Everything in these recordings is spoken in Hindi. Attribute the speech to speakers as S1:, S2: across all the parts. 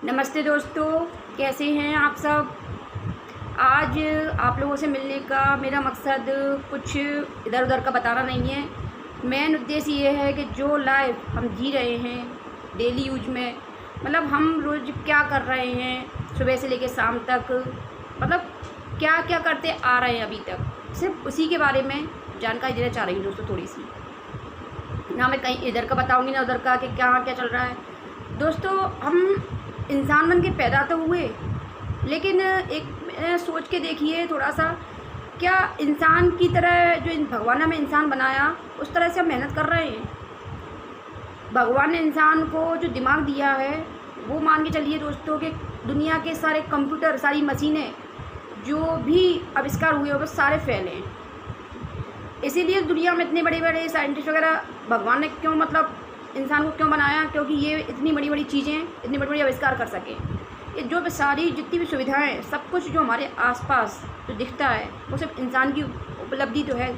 S1: नमस्ते दोस्तों, कैसे हैं आप सब। आज आप लोगों से मिलने का मेरा मकसद कुछ इधर उधर का बताना नहीं है। मेन उद्देश्य ये है कि जो लाइफ हम जी रहे हैं डेली यूज में, मतलब हम रोज़ क्या कर रहे हैं सुबह से लेकर शाम तक, मतलब क्या क्या करते आ रहे हैं अभी तक, सिर्फ उसी के बारे में जानकारी देना चाह रही हूँ दोस्तों। थोड़ी सी ना मैं कहीं इधर का बताऊँगी ना उधर का कि क्या क्या चल रहा है। दोस्तों, हम इंसान बन के पैदा तो हुए, लेकिन एक सोच के देखिए थोड़ा सा, क्या इंसान की तरह जो भगवान ने हमें इंसान बनाया उस तरह से हम मेहनत कर रहे हैं। भगवान ने इंसान को जो दिमाग दिया है वो मान के चलिए दोस्तों कि दुनिया के सारे कंप्यूटर, सारी मशीनें जो भी आविष्कार हुए वो सारे फैले हैं। इसीलिए दुनिया में इतने बड़े बड़े साइंटिस्ट वगैरह भगवान ने क्यों, मतलब इंसान को क्यों बनाया, क्योंकि ये इतनी बड़ी बड़ी चीज़ें, इतनी बड़ी बड़ी आविष्कार कर सकें। ये जो सारी जितनी भी सुविधाएं, सब कुछ जो हमारे आसपास जो दिखता है वो सिर्फ इंसान की उपलब्धि तो है।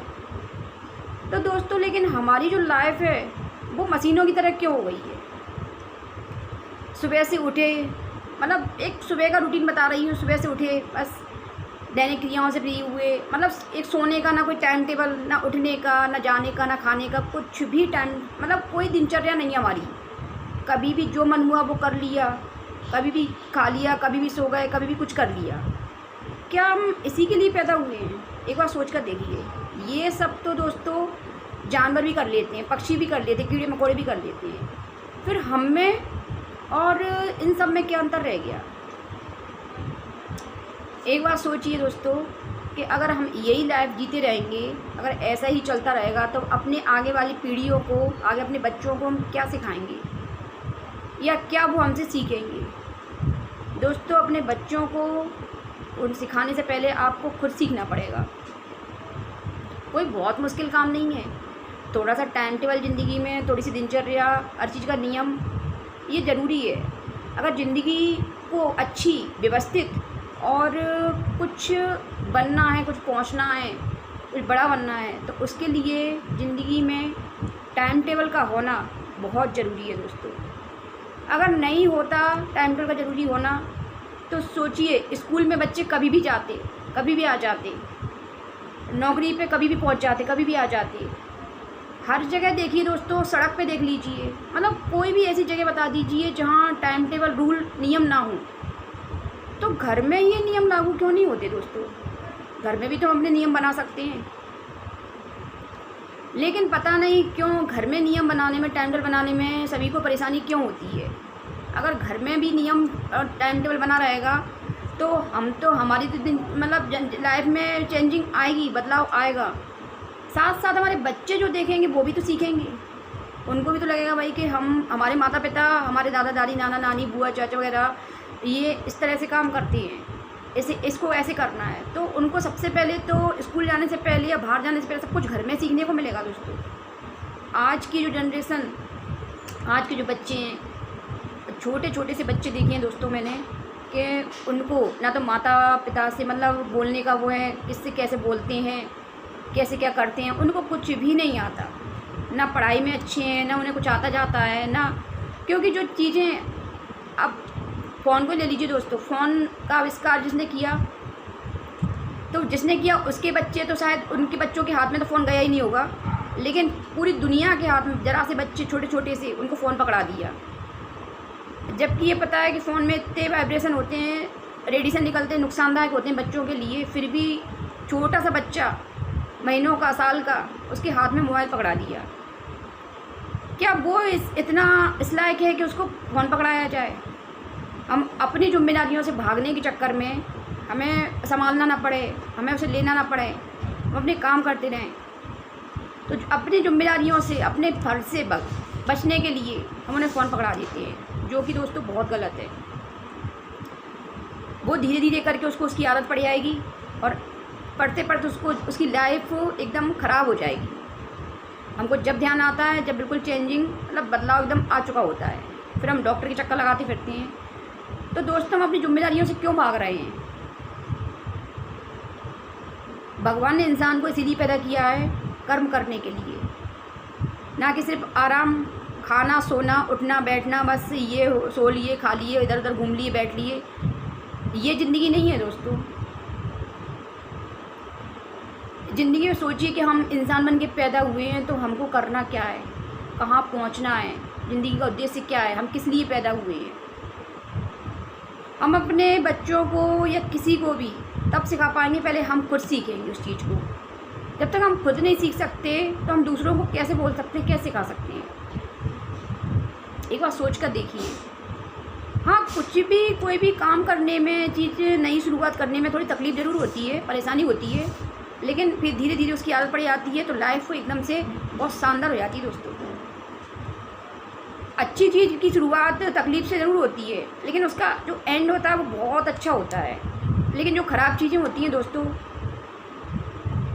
S1: तो दोस्तों, लेकिन हमारी जो लाइफ है वो मशीनों की तरह क्यों हो गई है। सुबह से उठे, मतलब एक सुबह का रूटीन बता रही हूँ। सुबह से उठे, बस दैनिक क्रियाओं से फ्री हुए, मतलब एक सोने का ना कोई टाइम टेबल, ना उठने का, ना जाने का, ना खाने का, कुछ भी टाइम, मतलब कोई दिनचर्या नहीं है हमारी। कभी भी जो मन हुआ वो कर लिया, कभी भी खा लिया, कभी भी सो गए, कभी भी कुछ कर लिया। क्या हम इसी के लिए पैदा हुए हैं? एक बार सोच कर देखिए। ये सब तो दोस्तों जानवर भी कर लेते हैं, पक्षी भी कर लेते हैं, कीड़े मकोड़े भी कर लेते हैं। फिर हम में और इन सब में क्या अंतर रह गया? एक बार सोचिए दोस्तों कि अगर हम यही लाइफ जीते रहेंगे, अगर ऐसा ही चलता रहेगा, तो अपने आगे वाली पीढ़ियों को, आगे अपने बच्चों को हम क्या सिखाएंगे या क्या वो हमसे सीखेंगे। दोस्तों, अपने बच्चों को उन सिखाने से पहले आपको खुद सीखना पड़ेगा। कोई बहुत मुश्किल काम नहीं है। थोड़ा सा टाइम टेबल ज़िंदगी में, थोड़ी सी दिनचर्या, हर चीज़ का नियम, ये ज़रूरी है। अगर ज़िंदगी को अच्छी, व्यवस्थित और कुछ बनना है, कुछ पहुंचना है, कुछ बड़ा बनना है, तो उसके लिए ज़िंदगी में टाइम टेबल का होना बहुत ज़रूरी है दोस्तों। अगर नहीं होता टाइम टेबल का ज़रूरी होना, तो सोचिए स्कूल में बच्चे कभी भी जाते, कभी भी आ जाते, नौकरी पे कभी भी पहुंच जाते, कभी भी आ जाते। हर जगह देखिए दोस्तों, सड़क पे देख लीजिए, मतलब कोई भी ऐसी जगह बता दीजिए जहाँ टाइम टेबल, रूल, नियम ना हो। तो घर में ये नियम लागू क्यों नहीं होते दोस्तों? घर में भी तो हम अपने नियम बना सकते हैं। लेकिन पता नहीं क्यों घर में नियम बनाने में, टाइम टेबल बनाने में सभी को परेशानी क्यों होती है। अगर घर में भी नियम और टाइम टेबल बना रहेगा तो हमारी तो मतलब लाइफ में चेंजिंग आएगी, बदलाव आएगा। साथ साथ हमारे बच्चे जो देखेंगे वो भी तो सीखेंगे। उनको भी तो लगेगा भाई कि हमारे माता पिता, हमारे दादा दादी, नाना नानी, बुआ चाचा वगैरह ये इस तरह से काम करती हैं, इसको ऐसे करना है। तो उनको सबसे पहले तो स्कूल जाने से पहले या बाहर जाने से पहले सब कुछ घर में सीखने को मिलेगा दोस्तों। आज की जो जनरेशन, आज के जो बच्चे हैं, छोटे छोटे से बच्चे देखे हैं दोस्तों मैंने, कि उनको ना तो माता पिता से मतलब बोलने का वो है, किससे कैसे बोलते हैं, कैसे क्या करते हैं, उनको कुछ भी नहीं आता। ना पढ़ाई में अच्छे हैं, ना उन्हें कुछ आता जाता है ना, क्योंकि जो चीज़ें, अब फ़ोन को ले लीजिए दोस्तों, फ़ोन का आविष्कार जिसने किया, तो जिसने किया उसके बच्चे तो शायद उनके बच्चों के हाथ में तो फ़ोन गया ही नहीं होगा, लेकिन पूरी दुनिया के हाथ में जरा से बच्चे छोटे छोटे से उनको फ़ोन पकड़ा दिया। जबकि ये पता है कि फ़ोन में इतने वाइब्रेशन होते हैं, रेडिएशन निकलते हैं, नुकसानदायक होते हैं बच्चों के लिए, फिर भी छोटा सा बच्चा, महीनों का, साल का, उसके हाथ में मोबाइल पकड़ा दिया। क्या वो इतना इस लायक है कि उसको फ़ोन पकड़ाया जाए? हम अपनी जिम्मेदारियों से भागने के चक्कर में, हमें संभालना ना पड़े, हमें उसे लेना ना पड़े, हम अपने काम करते रहें, तो अपनी जिम्मेदारियों से, अपने फर्ज से बचने के लिए हम उन्हें फ़ोन पकड़ा देते हैं, जो कि दोस्तों बहुत गलत है। वो धीरे धीरे करके उसको उसकी आदत पड़ जाएगी और पढ़ते पढ़ते उसकी लाइफ एकदम ख़राब हो जाएगी। हमको जब ध्यान आता है, जब बिल्कुल चेंजिंग, मतलब बदलाव एकदम आ चुका होता है, फिर हम डॉक्टर के चक्कर लगाते फिरते हैं। तो दोस्तों, हम अपनी जिम्मेदारियों से क्यों भाग रहे हैं? भगवान ने इंसान को इसीलिए पैदा किया है, कर्म करने के लिए, ना कि सिर्फ आराम खाना, सोना, उठना, बैठना, बस ये सो लिए, खा लिए, इधर उधर घूम लिए, बैठ लिए, ये ज़िंदगी नहीं है दोस्तों। ज़िंदगी में सोचिए कि हम इंसान बन के पैदा हुए हैं तो हमको करना क्या है, कहाँ पहुँचना है, ज़िंदगी का उद्देश्य क्या है, हम किस लिए पैदा हुए हैं। हम अपने बच्चों को या किसी को भी तब सिखा पाएंगे पहले हम खुद सीखेंगे उस चीज़ को। जब तक हम खुद नहीं सीख सकते तो हम दूसरों को कैसे बोल सकते हैं, कैसे सिखा सकते हैं। एक बार सोच कर देखिए। हाँ, कुछ भी कोई भी काम करने में, चीज़ नई शुरुआत करने में थोड़ी तकलीफ़ ज़रूर होती है, परेशानी होती है, लेकिन फिर धीरे धीरे उसकी आदत पड़ जाती है तो लाइफ एकदम से बहुत शानदार हो जाती है दोस्तों। अच्छी चीज़ की शुरुआत तकलीफ़ से ज़रूर होती है, लेकिन उसका जो एंड होता है वो बहुत अच्छा होता है। लेकिन जो ख़राब चीज़ें होती हैं दोस्तों,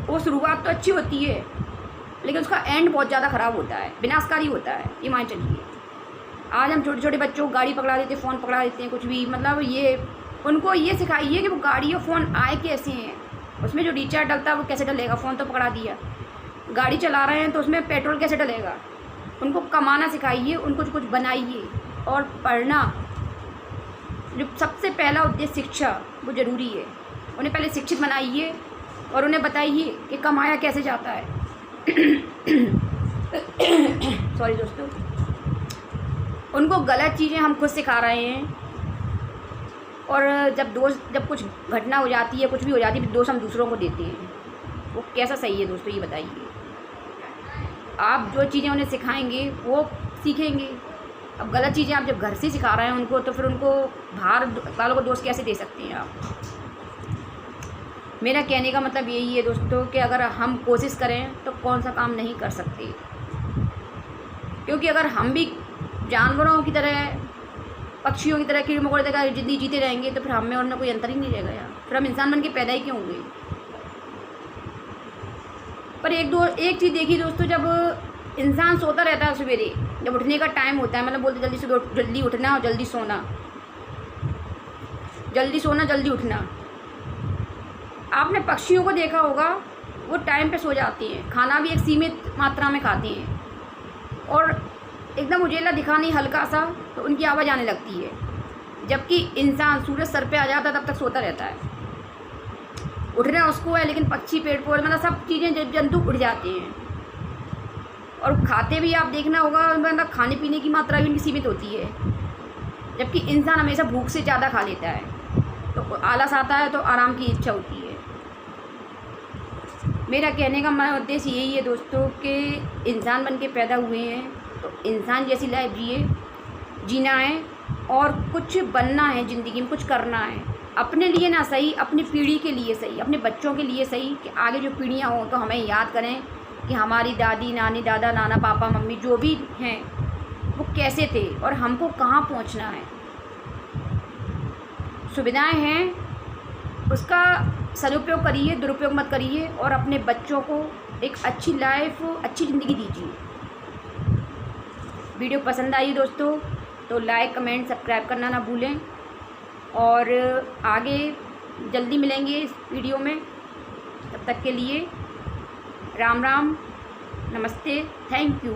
S1: वो शुरुआत तो अच्छी होती है लेकिन उसका एंड बहुत ज़्यादा ख़राब होता है, विनाशकारी होता है। ये मान चलिए, आज हम छोटे छोटे बच्चों को गाड़ी पकड़ा देते हैं, फ़ोन पकड़ा देते हैं, कुछ भी, मतलब ये उनको ये सिखाइए कि वो गाड़ी और फ़ोन आए कैसे हैं, उसमें जो रिचार्ज डलता है वो कैसे डलेगा। फ़ोन तो पकड़ा दिया, गाड़ी चला रहे हैं तो उसमें पेट्रोल कैसे डलेगा। उनको कमाना सिखाइए, उनको कुछ बनाइए। और पढ़ना, जो सबसे पहला उद्देश्य शिक्षा, वो ज़रूरी है। उन्हें पहले शिक्षित बनाइए और उन्हें बताइए कि कमाया कैसे जाता है। सॉरी दोस्तों, उनको गलत चीज़ें हम खुद सिखा रहे हैं। और जब कुछ घटना हो जाती है, कुछ भी हो जाती है, दोष हम दूसरों को देते हैं। वो कैसा सही है दोस्तों, ये बताइए। आप जो चीज़ें उन्हें सिखाएंगे वो सीखेंगे। अब गलत चीज़ें आप जब घर से सिखा रहे हैं उनको, तो फिर उनको बाहर वालों को दोष कैसे दे सकते हैं आप। मेरा कहने का मतलब यही है दोस्तों कि अगर हम कोशिश करें तो कौन सा काम नहीं कर सकते। क्योंकि अगर हम भी जानवरों की तरह, पक्षियों की तरह, कीड़े मकोड़े की तरह ज़िंदगी जीते रहेंगे तो फिर हम में और में कोई अंतर ही नहीं रह गया। फिर हम इंसान बन के पैदा ही क्यों हुए। पर एक चीज़ देखिए दोस्तों, जब इंसान सोता रहता है सवेरे, जब उठने का टाइम होता है, मतलब बोलते जल्दी उठना और जल्दी सोना, जल्दी उठना। आपने पक्षियों को देखा होगा, वो टाइम पे सो जाते हैं, खाना भी एक सीमित मात्रा में खाते हैं, और एकदम उजेला दिखा नहीं हल्का सा तो उनकी आवाज़ आने लगती है। जबकि इंसान सूरज सर पे आ जाता है तब तक सोता रहता है। उठना उसको है, लेकिन पक्षी, पेड़ पौधे, मतलब सब चीज़ें, जंतु उठ जाते हैं। और खाते भी आप देखना होगा, मतलब खाने पीने की मात्रा भी उनकी सीमित होती है। जबकि इंसान हमेशा भूख से ज़्यादा खा लेता है, तो आलस आता है तो आराम की इच्छा होती है। मेरा कहने का मेरा उद्देश्य यही है दोस्तों कि इंसान बन के पैदा हुए हैं तो इंसान जैसी लाइफ जीना है और कुछ बनना है, ज़िंदगी में कुछ करना है। अपने लिए ना सही, अपनी पीढ़ी के लिए सही, अपने बच्चों के लिए सही, कि आगे जो पीढ़ियाँ हों तो हमें याद करें कि हमारी दादी, नानी, दादा, नाना, पापा, मम्मी जो भी हैं वो कैसे थे और हमको कहाँ पहुँचना है। सुविधाएं हैं, उसका सदुपयोग करिए, दुरुपयोग मत करिए, और अपने बच्चों को एक अच्छी लाइफ, अच्छी ज़िंदगी दीजिए। वीडियो पसंद आई दोस्तों तो लाइक, कमेंट, सब्सक्राइब करना ना भूलें। और आगे जल्दी मिलेंगे इस वीडियो में। तब तक के लिए राम राम, नमस्ते, थैंक यू।